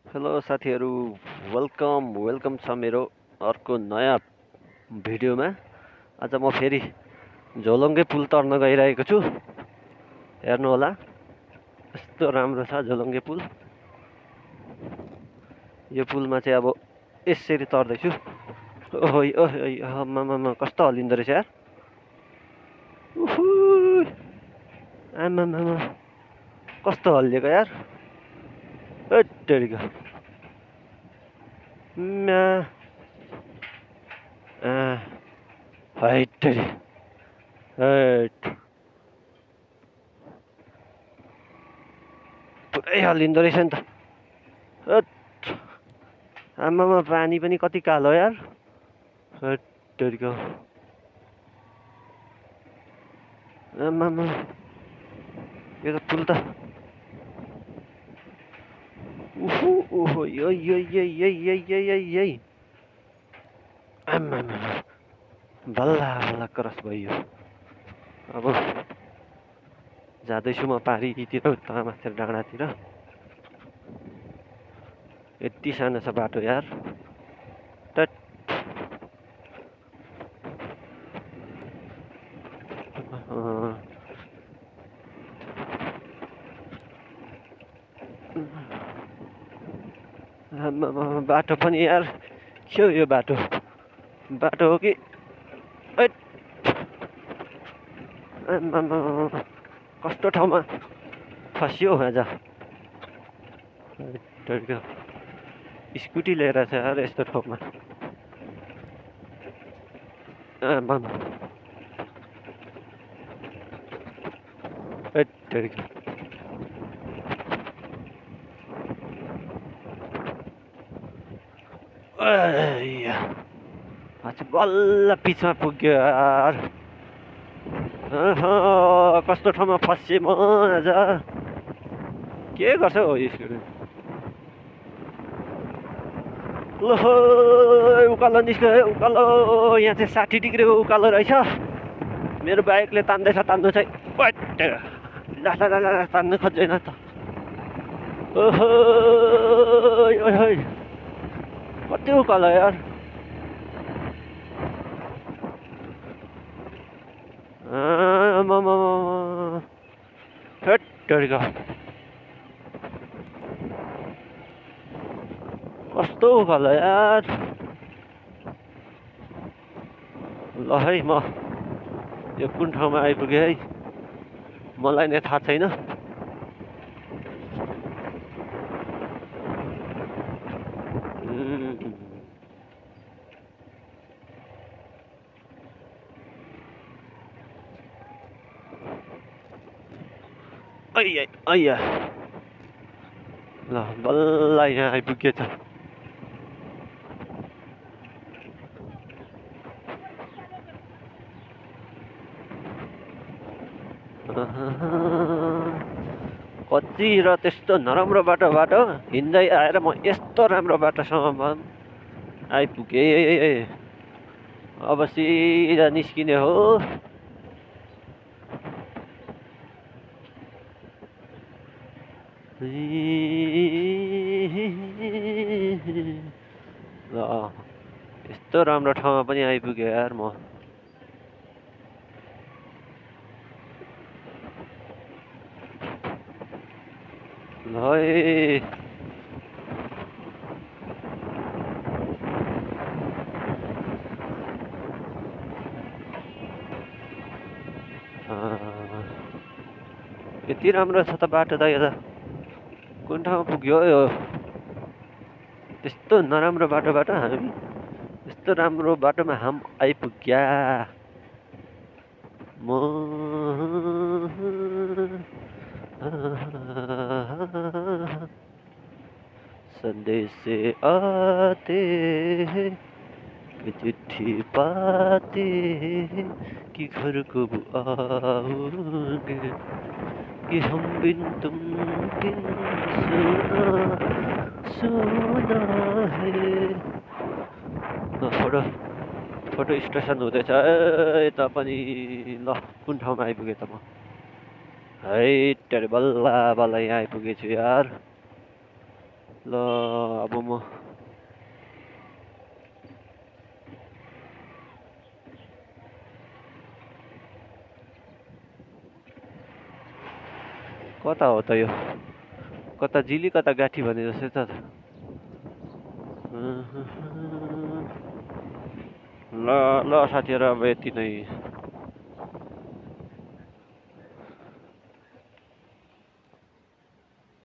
Hello साथीहरू, welcome छ मेरो अर्को नयाँ भिडियोमा। आज म फेरि झोलुङ्गे पुल तर्न गइरहेको छु। हेर्नुहोला, यस्तो राम्रो छ झोलुङ्गे पुल। यो पुलमा चाहिँ अब यसरी तर्दैछु। ओहो ओहो आमामामा, कस्तो हल्लिँदो रहेछ यार। उहु, आमामामा, कस्तो हल्लिएको यार। हेत्तेरिका, म्या, हैट्टेरी, हैट, पुरै हल्लिँदो रहेछ नि त। हैट, आमामा, पानी पनि कति कालो यार। हैट्टेरिका, आमामा, यो त पुल त उहु ओहो यही आमामा, बल्ल बल्ल क्रस भयो। अब जाँदैछु म पारीतिर, उता माथि डाँडातिर। यति सानो छ बाटो यार। टट, आमामा, बाटो पनि यार, के हो यो बाटो? बाटो हो कि? हैट, आमामा, कस्तो ठाउँमा फस्यो आज। स्कुटी लिएर छ यार यस्तो ठाउँमा। आमामा, हैट्टेरिका, बल्ल पिचमा पुग्यो यार। कस्तो ठाउँमा फसेँ म आज। के गर्छ हो स्कुटी? ओहो, उकालो निस्क्यो, उकालो। यहाँ चाहिँ 60 डिग्रीको उकालो रहेछ। मेरो बाइकले तान्दैछ, तान्नु चाहिँ ला तान्नु खोज्दैन त। ओहो, कति उकालो यार। हेट्टेरिका, कस्तो उकालो यार। ल है, म यो कुन ठाउँमा आइपुगेँ है, मलाई नै थाहा छैन। ऐया, ल बल्ल यहाँ आइपुगेछ। कति र त्यस्तो नराम्रो बाटोबाट हिँड्दै आएर म यस्तो राम्रो बाटोसम्म आइपुगेँ। अब सिधा निस्किने हो। ल, यस्तो राम्रो ठाउँमा पनि आइपुगेँ यार म। ल यति राम्रो छ त बाटो त। यो त कुन ठाउँमा पुग्यो यो? त्यस्तो नराम्रो बाटोबाट हामी यस्तो राम्रो बाटोमा आइपुग्या। म संदेश से आते हैं कि चिट्ठी पाते हैं कि घर कब आओगे कि हम बिन तुम बिन सुना है। फोटो स्टेसन हुँदैछ यता पनि। ल, कुन ठाउँमा आइपुगेँ त म? है बल्ल बल्ल यहाँ आइपुगेछु यार। ल अब म कता हो त यो? कता जिली कता गाठी भने जस्तै त। ल ल साथीहरु अब यति नै।